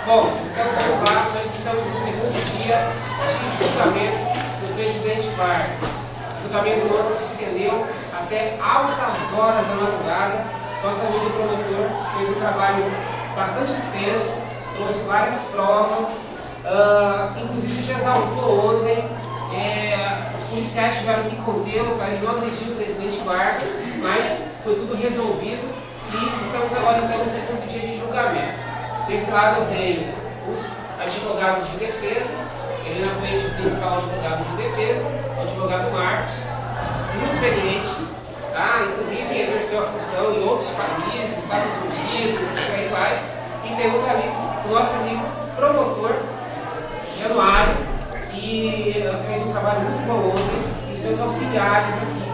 Bom, então vamos lá, nós estamos no segundo dia de julgamento do presidente Vargas. O julgamento ontem se estendeu até altas horas da madrugada. Nosso amigo promotor fez um trabalho bastante extenso, trouxe várias provas, inclusive se exaltou ontem. Os policiais tiveram que contê-lo para ele não agredir o presidente Vargas, mas foi tudo resolvido e estamos agora então no segundo dia de julgamento. Desse lado eu tenho os advogados de defesa, ele na frente o principal advogado de defesa, o advogado Marcos, muito experiente, tá? Inclusive exerceu a função em outros países, Estados Unidos, por aí vai. E temos ali o nosso amigo promotor, Januário, que fez um trabalho muito bom ontem, e os seus auxiliares aqui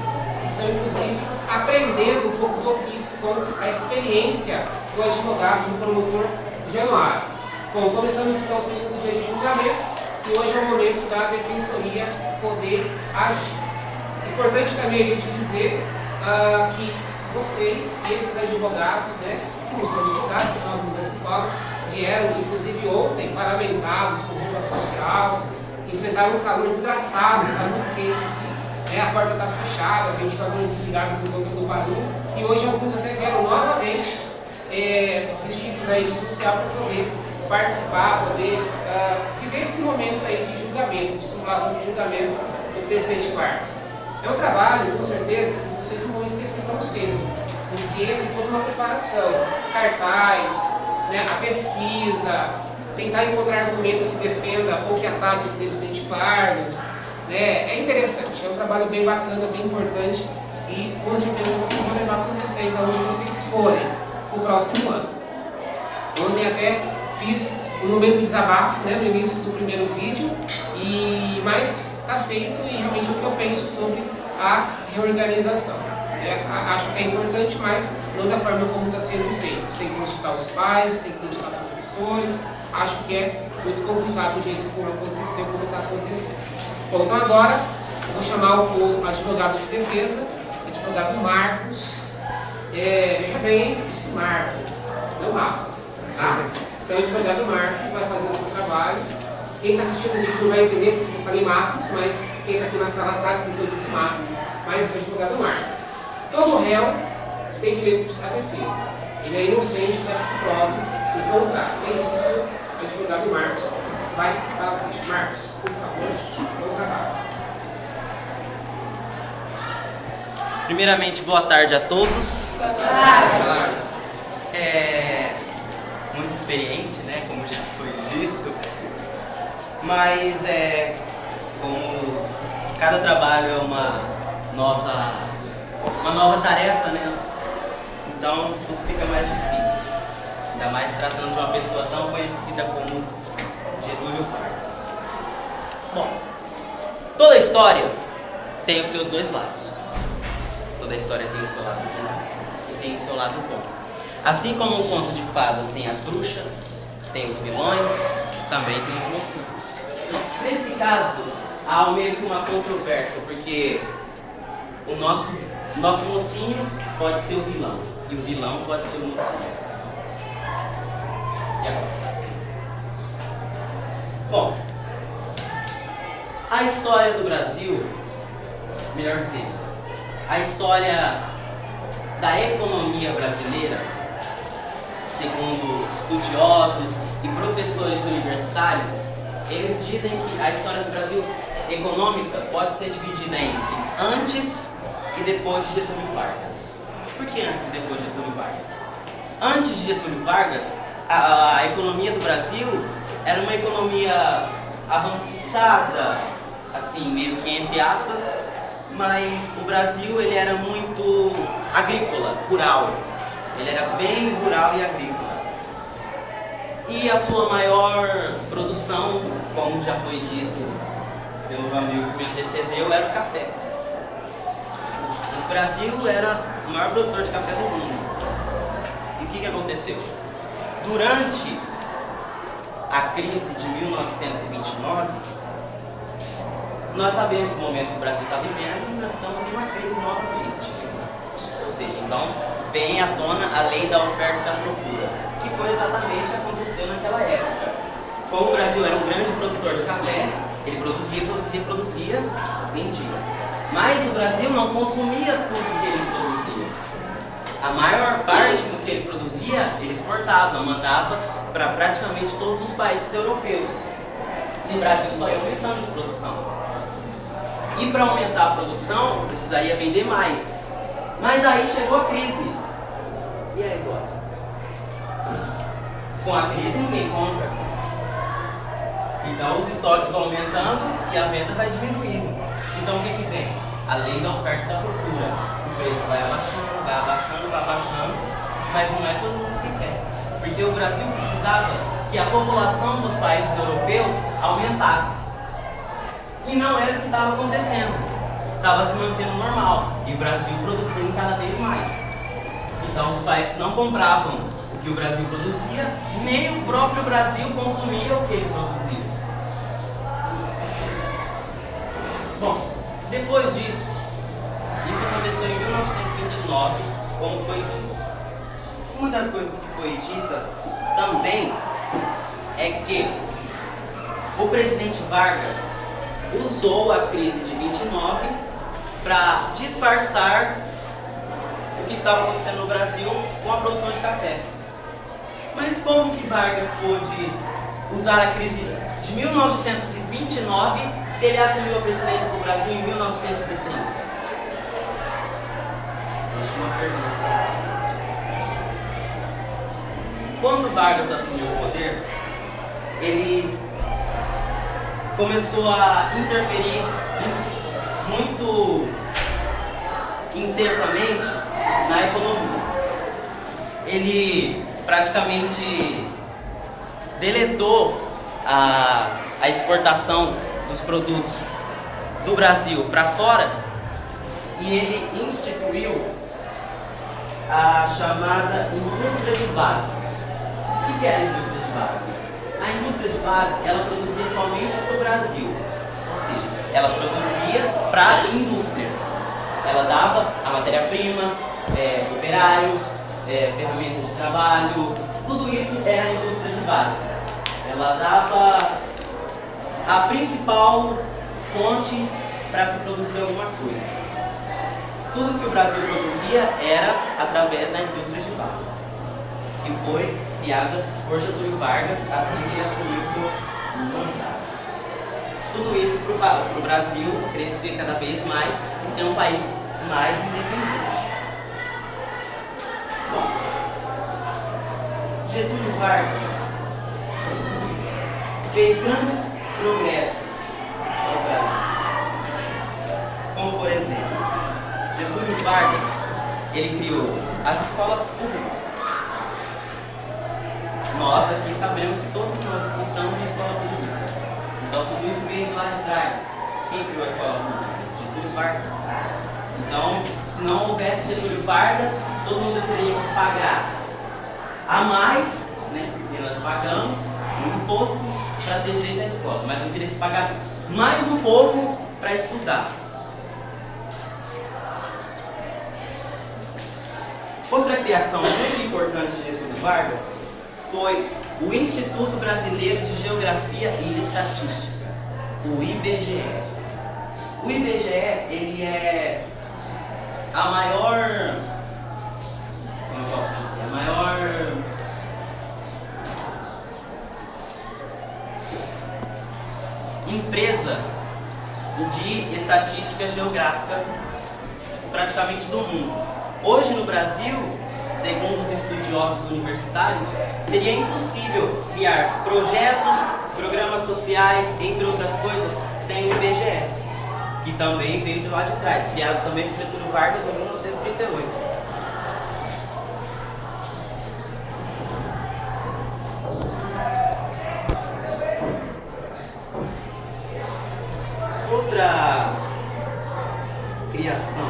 estão inclusive aprendendo um pouco do ofício com a experiência do advogado, do promotor Januário. Bom, começamos então o segundo dia de julgamento e hoje é o momento da defensoria poder agir. Importante também a gente dizer que vocês e esses advogados, né, que não são advogados, são alunos dessa escola, vieram inclusive ontem paramentados por roupa social, enfrentaram um calor desgraçado, está muito quente aqui, né, a porta está fechada, a gente está desligado por conta do barulho, e hoje alguns até vieram novamente vestidos aí de social para poder participar, poder viver esse momento aí de julgamento, de simulação de julgamento do presidente Vargas. É um trabalho, com certeza, que vocês não vão esquecer tão cedo, porque tem toda uma preparação, cartaz, né, a pesquisa, tentar encontrar argumentos que defenda ou que ataque o presidente Vargas, né, é interessante, é um trabalho bem bacana, bem importante e com certeza vocês vão levar com vocês aonde vocês forem no próximo ano. Ontem até fiz um momento de desabafo, né, no início do primeiro vídeo, mas está feito e realmente é o que eu penso sobre a reorganização. Acho que é importante, mas não da forma como está sendo feito, sem consultar os pais, sem consultar professores. Acho que é muito complicado o jeito como aconteceu, como está acontecendo. Bom, então agora eu vou chamar o advogado de defesa, o advogado Marcos. Veja bem, disse Marcos, não Marcos, tá? Então o advogado Marcos vai fazer o seu trabalho. Quem está assistindo o vídeo não vai entender porque eu falei Marcos, mas quem está aqui na sala sabe que eu disse Marcos, mas é o advogado Marcos. Todo réu tem direito à defesa. Ele é inocente para que se prove o contrário. É isso que o advogado Marcos vai fazer. Marcos, por favor, bom trabalho. Primeiramente, boa tarde a todos. Boa tarde. Muito experiente, né, como já foi dito, mas como cada trabalho é uma nova tarefa, né, então tudo fica mais difícil, ainda mais tratando de uma pessoa tão conhecida como Getúlio Vargas. Bom, toda história tem os seus dois lados. Toda história tem o seu lado bom e tem o seu lado bom. Assim como o conto de fadas tem as bruxas, tem os vilões, também tem os mocinhos. Nesse caso, há meio que uma controvérsia, porque o nosso mocinho pode ser o vilão e o vilão pode ser o mocinho. E agora? Bom, a história do Brasil, melhor dizendo, a história da economia brasileira, segundo estudiosos e professores universitários, eles dizem que a história do Brasil econômica pode ser dividida entre antes e depois de Getúlio Vargas. Por que antes e depois de Getúlio Vargas? Antes de Getúlio Vargas, a economia do Brasil era uma economia avançada, assim, meio que entre aspas, mas o Brasil ele era muito agrícola, rural. Ele era bem rural e agrícola. E a sua maior produção, como já foi dito pelo meu amigo que me antecedeu, era o café. O Brasil era o maior produtor de café do mundo. E o que aconteceu? Durante a crise de 1929, nós sabemos o momento que o Brasil está vivendo e nós estamos em uma crise novamente. Ou seja, então vem à tona a lei da oferta e da procura. que foi exatamente o que aconteceu naquela época. Como o Brasil era um grande produtor de café, ele produzia, vendia. Mas o Brasil não consumia tudo que ele produzia. A maior parte do que ele produzia, ele exportava, mandava para praticamente todos os países europeus. E o Brasil só ia aumentando de produção. E para aumentar a produção, precisaria vender mais. Mas aí chegou a crise. E aí agora? Com a crise ninguém compra. Então os estoques vão aumentando e a venda vai diminuindo. Então o que vem? A lei da oferta e da procura. O preço vai abaixando, mas não é todo mundo que quer. Porque o Brasil precisava que a população dos países europeus aumentasse. E não era o que estava acontecendo. Estava se mantendo normal. E o Brasil produzindo cada vez mais. Então os países não compravam o que o Brasil produzia, nem o próprio Brasil consumia o que ele produzia. Bom, depois disso, isso aconteceu em 1929, como foi dito. Uma das coisas que foi dita também é que o presidente Vargas usou a crise de 29 para disfarçar o que estava acontecendo no Brasil com a produção de café. Mas como que Vargas pôde usar a crise de 1929 se ele assumiu a presidência do Brasil em 1930? Deixa uma pergunta. Quando Vargas assumiu o poder, ele começou a interferir muito intensamente na economia. Ele praticamente deletou a exportação dos produtos do Brasil para fora e ele instituiu a chamada indústria de base. O que é a indústria de base? A indústria de base, ela produzia somente para o Brasil, ou seja, ela produzia para a indústria. Ela dava a matéria-prima, operários, ferramentas de trabalho, tudo isso era a indústria de base. Ela dava a principal fonte para se produzir alguma coisa. Tudo que o Brasil produzia era através da indústria de base, que foi criada por Getúlio Vargas assim que ele assumiu o seu mandato. Tudo isso para o Brasil crescer cada vez mais e ser um país mais independente. Bom, Getúlio Vargas fez grandes progressos no Brasil. Como por exemplo, Getúlio Vargas, ele criou as escolas públicas. Nós aqui sabemos que todos nós aqui estamos na escola pública. Então tudo isso veio de lá de trás. Quem criou a escola pública? Getúlio Vargas. Então, se não houvesse Getúlio Vargas, todo mundo teria que pagar a mais, né? Porque nós pagamos um imposto para ter direito à escola, mas eu teria que pagar mais um pouco para estudar. Outra criação muito importante de Getúlio Vargas foi o Instituto Brasileiro de Geografia e Estatística, o IBGE. O IBGE, ele é a maior, como eu posso dizer, a maior empresa de estatística geográfica praticamente do mundo. Hoje no Brasil, segundo os estudiosos universitários, seria impossível criar projetos, programas sociais, entre outras coisas, sem o IBGE, que também veio de lá de trás, criado também por Getúlio Vargas em 1938. Outra criação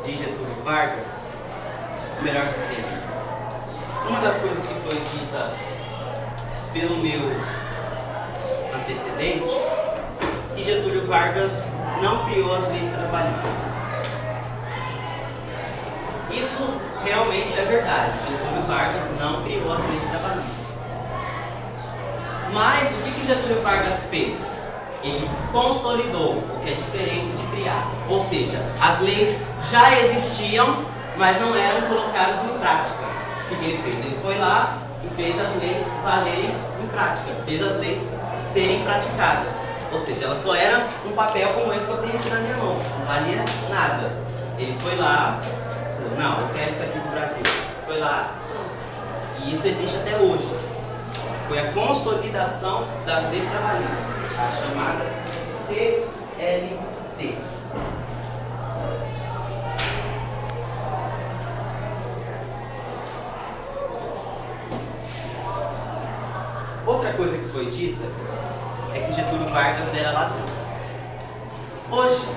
de Getúlio Vargas, melhor dizendo, uma das coisas que foi dita pelo meu antecedente, que Getúlio Vargas não criou as leis trabalhistas. Isso realmente é verdade. Getúlio Vargas não criou as leis trabalhistas. Mas o que Getúlio Vargas fez? Ele consolidou, o que é diferente de criar. Ou seja, as leis já existiam, mas não eram colocadas em prática. O que ele fez? Ele foi lá e fez as leis valerem em prática, fez as leis serem praticadas. Ou seja, ela só era um papel como esse que eu tenho aqui na minha mão, não valia nada. Ele foi lá, não, eu quero isso aqui pro Brasil. Foi lá, e isso existe até hoje. Foi a consolidação das leis trabalhistas, a chamada CLT. Outra coisa que foi dita é que Getúlio Vargas era ladrão. Hoje,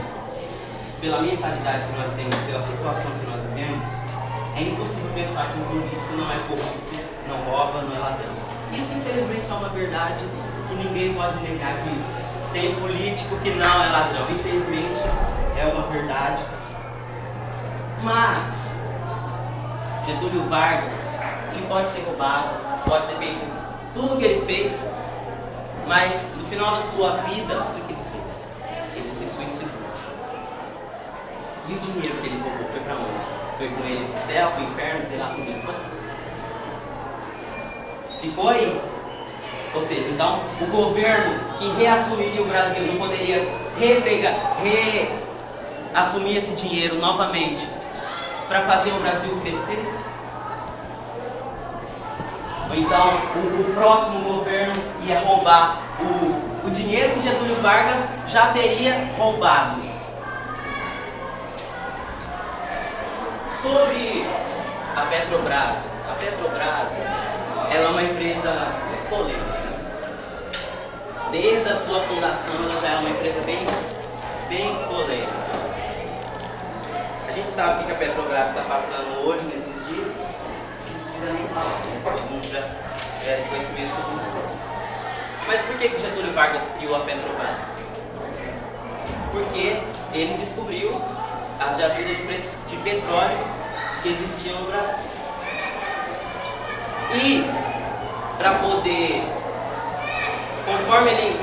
pela mentalidade que nós temos, pela situação que nós vivemos, é impossível pensar que um político não é corrupto, não rouba, não é ladrão. Isso, infelizmente, é uma verdade que ninguém pode negar, que tem político que não é ladrão. Infelizmente, é uma verdade. Mas, Getúlio Vargas, ele pode ter roubado, pode ter feito tudo que ele fez, mas no final da sua vida, o que ele fez? Ele se suicidou. E o dinheiro que ele roubou foi para onde? Foi com ele pro céu, pro inferno, sei lá, pro ele foi? Ficou aí. Ou seja, então, o governo que reassumiria o Brasil não poderia reassumir esse dinheiro novamente para fazer o Brasil crescer? Ou então, o próximo governo ia roubar o dinheiro que Getúlio Vargas já teria roubado. Sobre a Petrobras. A Petrobras, ela é uma empresa polêmica. Desde a sua fundação, ela já é uma empresa bem polêmica. A gente sabe o que a Petrobras está passando hoje, nesses dias. Não precisa nem falar, né? Todo mundo já tiver conhecimento sobre isso. Mas por que Getúlio Vargas criou a Petrobras? Porque ele descobriu as jazidas de petróleo que existiam no Brasil. E, para poder, conforme ele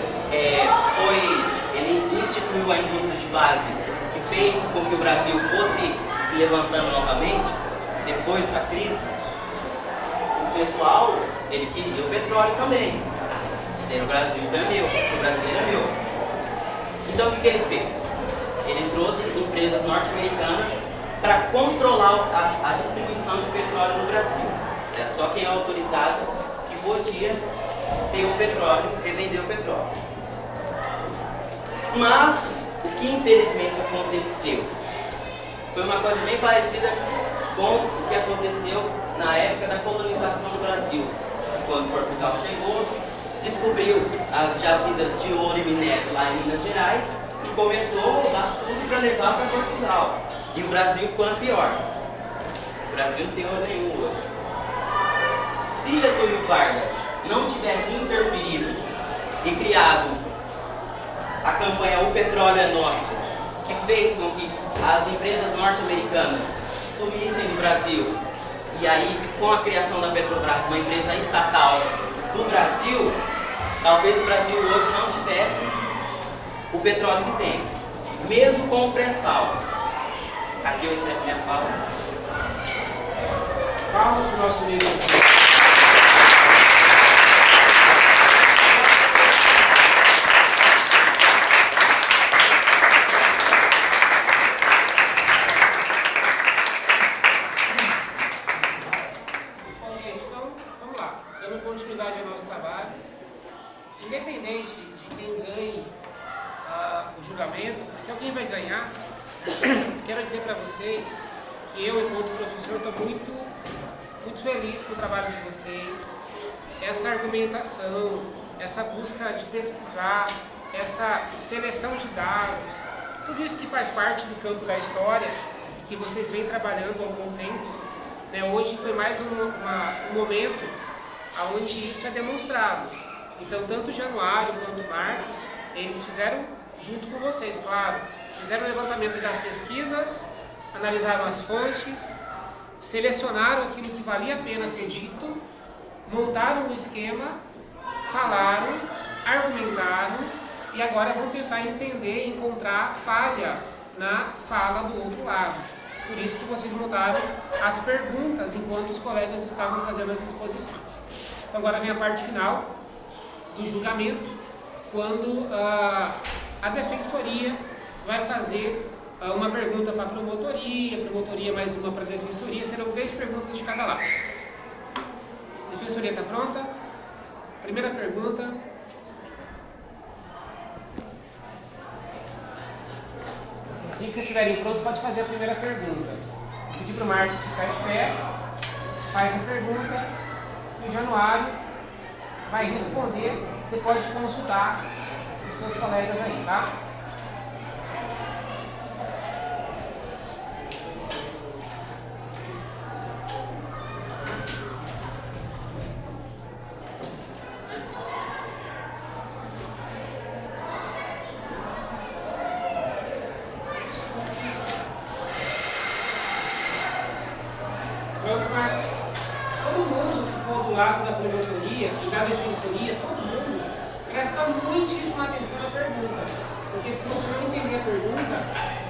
instituiu a indústria de base, que fez com que o Brasil fosse se levantando novamente, depois da crise, o pessoal, ele queria o petróleo também. Se tem no Brasil, então é meu, se o brasileiro é meu. Então o que ele fez? Ele trouxe empresas norte-americanas para controlar a distribuição de petróleo no Brasil. Era só quem é autorizado que podia ter o petróleo e vender o petróleo. Mas o que infelizmente aconteceu foi uma coisa bem parecida com o que aconteceu na época da colonização do Brasil. Quando Portugal chegou, descobriu as jazidas de ouro e minério lá em Minas Gerais e começou a roubar tudo para levar para Portugal. E o Brasil ficou na pior. O Brasil não tem ouro nenhum hoje. Se Getúlio Vargas não tivesse interferido e criado a campanha O Petróleo é Nosso, que fez com que as empresas norte-americanas sumissem do Brasil, e aí com a criação da Petrobras, uma empresa estatal do Brasil, talvez o Brasil hoje não tivesse o petróleo que tem, mesmo com o pré-sal. Aqui eu encerro minha fala. Palmas para o nosso líder. Bom, gente, então vamos lá. Dando continuidade ao nosso trabalho. Independente de quem ganhe o julgamento, porque alguém vai ganhar, quero dizer para vocês que eu, enquanto professor, estou muito feliz com o trabalho de vocês. Essa argumentação, essa busca de pesquisar, essa seleção de dados, tudo isso que faz parte do campo da história, que vocês vêm trabalhando há algum tempo, né? Hoje foi mais um momento onde isso é demonstrado. Então, tanto Januário quanto Marcos, eles fizeram, junto com vocês, claro, fizeram o levantamento das pesquisas, analisaram as fontes, selecionaram aquilo que valia a pena ser dito, montaram um esquema, falaram, argumentaram e agora vão tentar entender e encontrar falha na fala do outro lado. Por isso que vocês montaram as perguntas enquanto os colegas estavam fazendo as exposições. Então agora vem a parte final do julgamento, quando a defensoria vai fazer uma pergunta para a promotoria mais uma para a defensoria, serão 3 perguntas de cada lado. A defensoria está pronta? Primeira pergunta. Assim que vocês estiverem prontos, pode fazer a primeira pergunta. Vou pedir para o Marcos ficar de pé, faz a pergunta e o Januário vai responder. Você pode consultar os seus colegas aí, tá? Pronto, Marcos? Todo mundo que for do lado da promotoria e da defensoria, todo mundo presta muitíssima atenção na pergunta. Porque se você não entender a pergunta,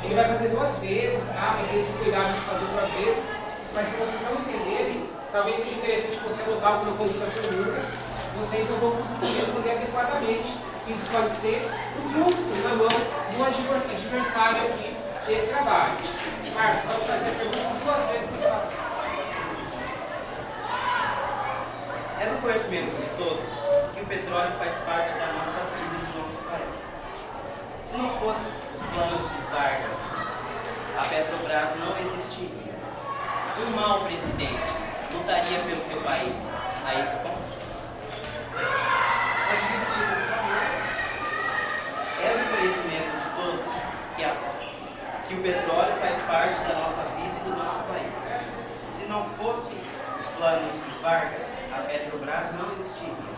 ele vai fazer 2 vezes, tá? Vai ter esse cuidado de fazer 2 vezes. Mas se vocês não entenderem, talvez seja interessante você anotar alguma coisa da pergunta, vocês não vão conseguir responder adequadamente. Isso pode ser um trunfo na mão do adversário aqui desse trabalho. Marcos, pode fazer a pergunta 2 vezes por favor. É do conhecimento de todos que o petróleo faz parte da nossa vida e do nosso país. Se não fosse os planos de Vargas, a Petrobras não existiria. Um mau presidente lutaria pelo seu país a esse ponto? Pode repetir, por favor. É do conhecimento de todos que o petróleo faz parte da nossa vida e do nosso país. Se não fosse os planos de Vargas, a Petrobras não existiria.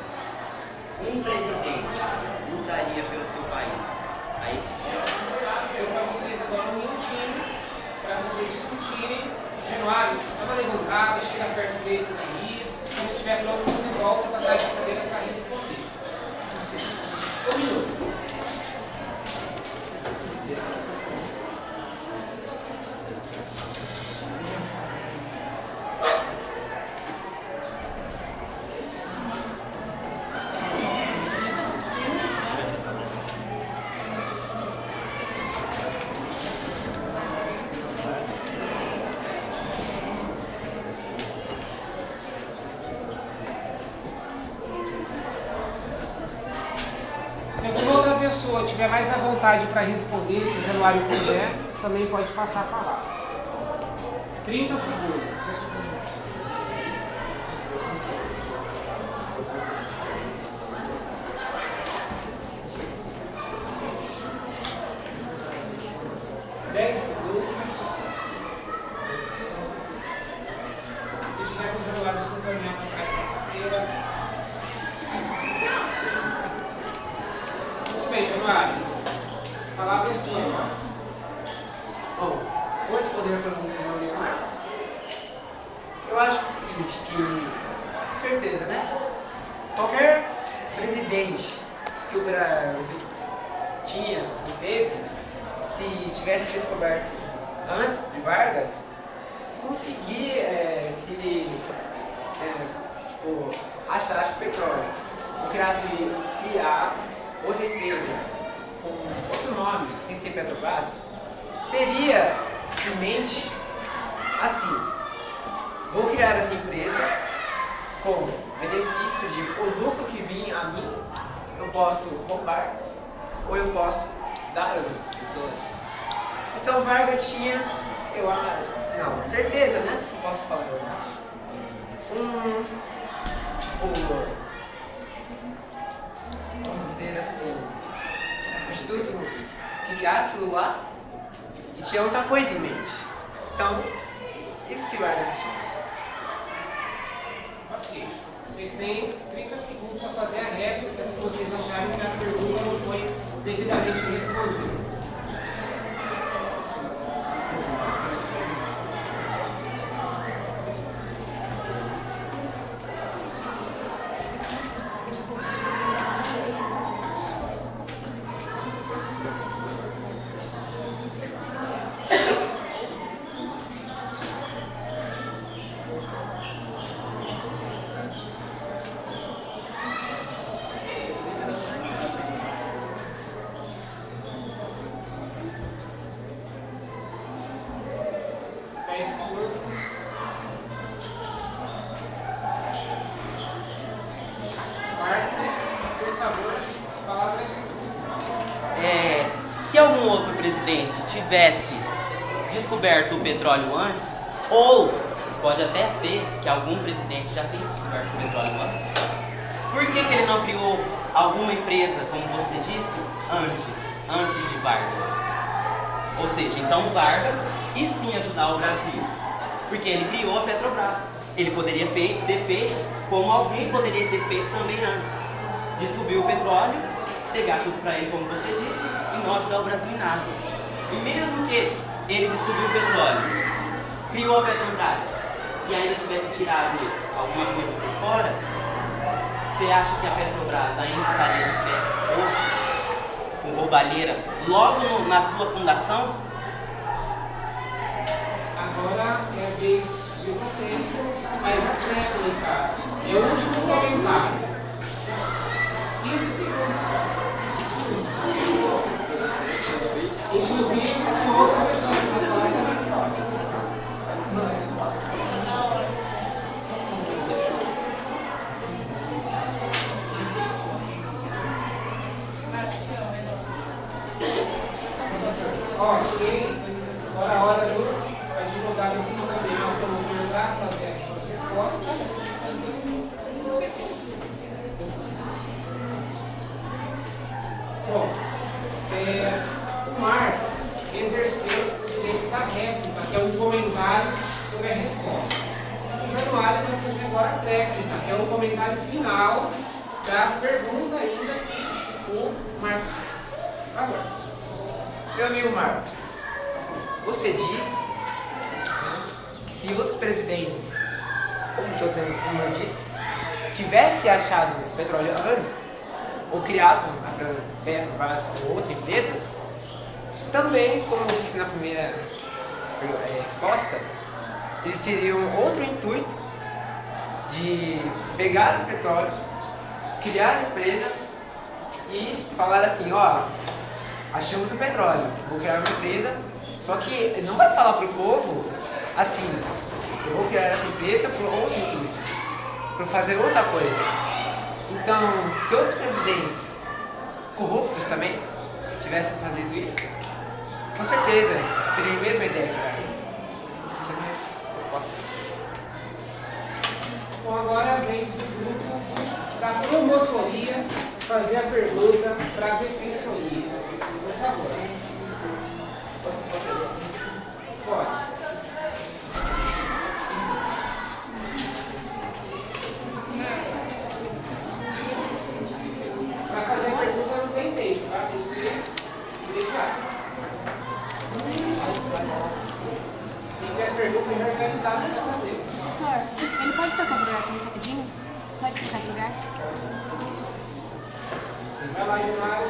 Um presidente lutaria pelo seu país a esse ponto? Eu para vocês agora um minutinho para vocês discutirem. Januário, dá uma levantada, chega perto deles aí. Quando estiver pronto, você volta para trás da cadeira para responder. 1 minuto. Se alguma outra pessoa tiver mais à vontade para responder, se o Januário quiser, também pode passar a palavra. 30 segundos. Deixa eu o Januário se encaminhar para trás da cadeira. Muito bem, Januário. A palavra é sua. Bom, vou responder a pergunta do meu amigo Marcos. Eu acho o seguinte, que, certeza, né? Qualquer presidente que o Brasil tinha ou teve, se tivesse descoberto antes de Vargas, conseguir achar o petróleo, ou criar outra empresa com outro nome, sem ser Petrobras, teria em mente assim: vou criar essa empresa com benefício de o lucro que vinha a mim, eu posso roubar ou eu posso dar às outras pessoas. Então Vargas tinha, não, certeza, né? Não posso falar, eu acho. Vamos dizer assim, o Instituto criar aquilo lá e tinha outra coisa em mente. Então, isso que Vargas tinha. Ok. Vocês têm 30 segundos para fazer a réplica se vocês acharem que a pergunta não foi devidamente respondida. presidente tivesse descoberto o petróleo antes, ou pode até ser que algum presidente já tenha descoberto o petróleo antes, por que ele não criou alguma empresa, como você disse, antes de Vargas? Ou seja, então Vargas quis sim ajudar o Brasil, porque ele criou a Petrobras. Ele poderia ter feito como alguém poderia ter feito também antes. Descobrir o petróleo, pegar tudo para ele, como você disse, e não ajudar o Brasil em nada. E mesmo que ele descobriu o petróleo, criou a Petrobras, e ainda tivesse tirado alguma coisa por fora, você acha que a Petrobras ainda estaria de pé hoje, com roubalheira, logo na sua fundação? Agora é a vez de vocês, mas a técnica é o último comentário. 15 segundos. Inclusive, se outras pessoas ok, agora a hora do advogado se encaminhar para fazer a sua resposta. Bom, o Marcos exerceu o direito da réplica, que é um comentário sobre a resposta. O Januário vai fazer agora a tréplica, que é um comentário final da pergunta ainda que o Marcos fez. Por favor. Meu amigo Marcos, você diz que se outros presidentes, como eu disse, tivessem achado o petróleo antes, ou criado a Petrobras ou outra empresa, também, como eu disse na primeira resposta, eles teriam outro intuito de pegar o petróleo, criar a empresa e falar assim, ó, achamos o petróleo, vou criar uma empresa, só que ele não vai falar pro povo assim, eu vou criar essa empresa por outro intuito, para fazer outra coisa. Então, se outros presidentes corruptos também tivessem fazido isso, com certeza teriam a mesma ideia que era isso. Essa é a minha resposta. Bom, agora é a vez do grupo da promotoria fazer a pergunta para a defensoria. Por favor. Pode. Para fazer a pergunta não tem tempo, tá? Tem que ser imediato. Tem que ter as perguntas já organizadas para fazer. Professor, ele pode trocar de lugar com isso rapidinho? Pode trocar de lugar? Vai lá, Gilmar.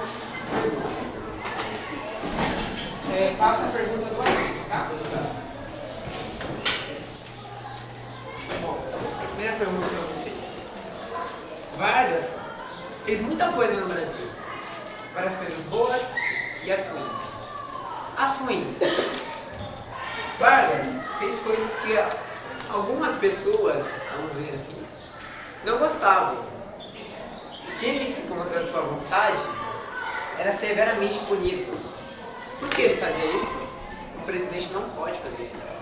Faça a pergunta duas vezes, tá? Bom, a primeira pergunta para vocês. Vargas fez muita coisa no Brasil. Várias coisas boas e as ruins. As ruins. Vargas fez coisas que algumas pessoas, vamos dizer assim, não gostavam. Quem visse contra a sua vontade era severamente punido. Por que ele fazia isso? O presidente não pode fazer isso.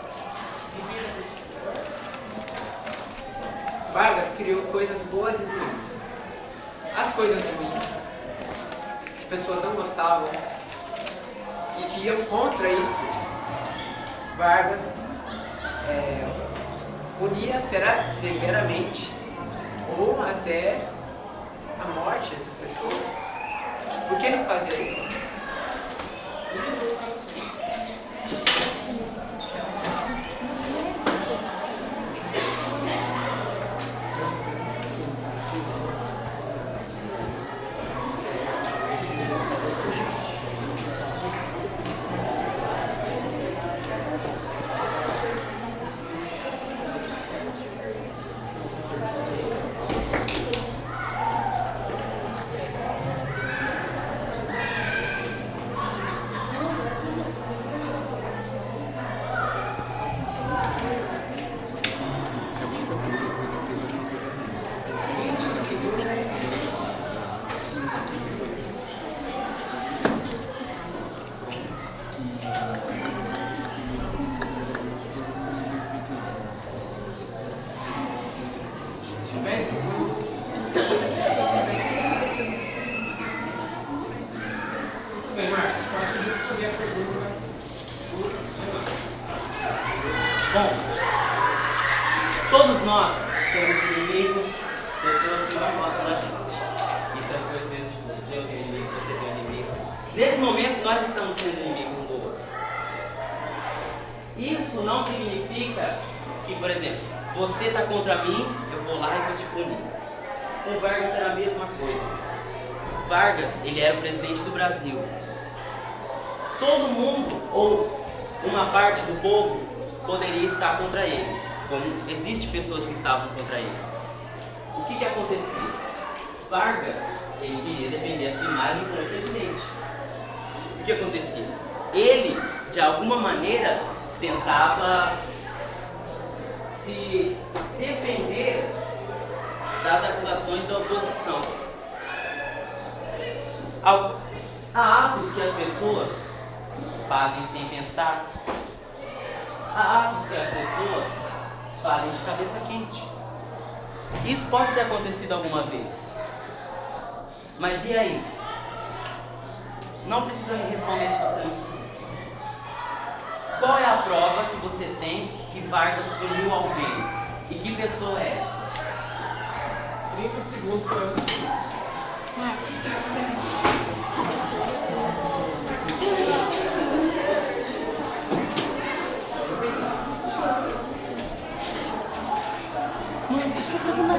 Vargas criou coisas boas e ruins. As coisas ruins, que pessoas não gostavam e que iam contra isso, Vargas punia severamente ou até a morte dessas pessoas. Por que ele fazia isso? 10 segundos. Muito bem, Marcos, pode responder a pergunta do Renan. Bom, todos nós temos inimigos, pessoas que não gostam da gente. Isso é o conhecimento de todos. Eu tenho inimigo, você tem inimigo. Nesse momento, nós estamos sendo inimigos um do outro. Isso não significa que, por exemplo, você está contra mim, eu vou lá e vou te punir. Com Vargas era a mesma coisa. Vargas, ele era o presidente do Brasil. Todo mundo, ou uma parte do povo, poderia estar contra ele. Como existem pessoas que estavam contra ele. O que acontecia? Vargas, ele queria defender a sua imagem como presidente. O que acontecia? Ele, de alguma maneira, tentava se defender das acusações da oposição. Há atos que as pessoas fazem sem pensar. Há atos que as pessoas fazem de cabeça quente. Isso pode ter acontecido alguma vez. Mas e aí? Não precisa me responder se você não quiser. Qual é a prova que você tem que Vargas puniu alguém? E que pessoa é essa? 30 segundos para vocês. Marcos. Mano, acho que eu vou mandar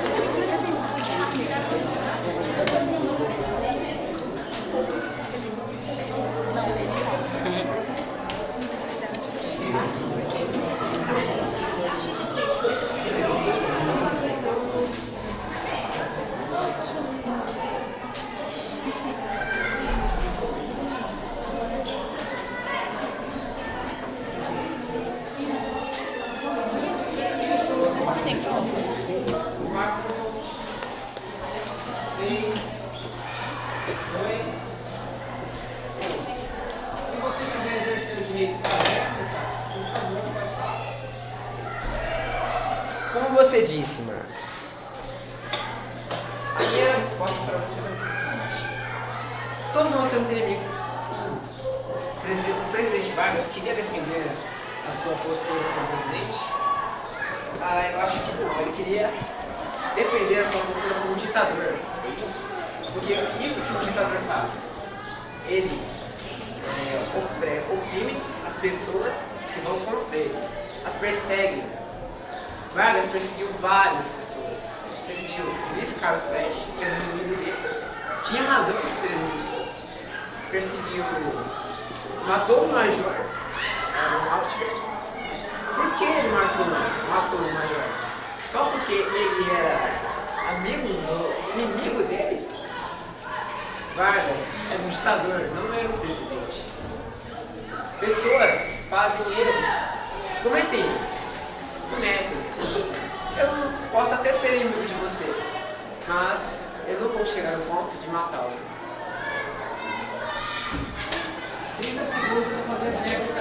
você tem que 4, 3, 2, 1. Se você quiser exercer o direito da réplica, por favor, pode falar. Como você disse, Marcos, a minha resposta para você vai ser a seguinte. Todos nós temos inimigos, sim. O presidente Vargas queria defender a sua postura como presidente. Eu acho que não. Ele queria defender a sua postura como ditador. Porque isso que o ditador faz. Ele oprime as pessoas que vão contra ele. As persegue. Vargas perseguiu várias pessoas. Perseguiu Luiz Carlos Prestes, que era inimigo dele. Tinha razão de ser inimigo. Perseguiu. Matou o major aeronáutica. Por que ele matou o major? Só porque ele era inimigo dele? Vargas era um ditador, não era um presidente. Pessoas fazem erros, cometem erros, Eu não posso até ser inimigo de você, mas eu não vou chegar no ponto de matá-lo. 30 segundos para fazer a réplica.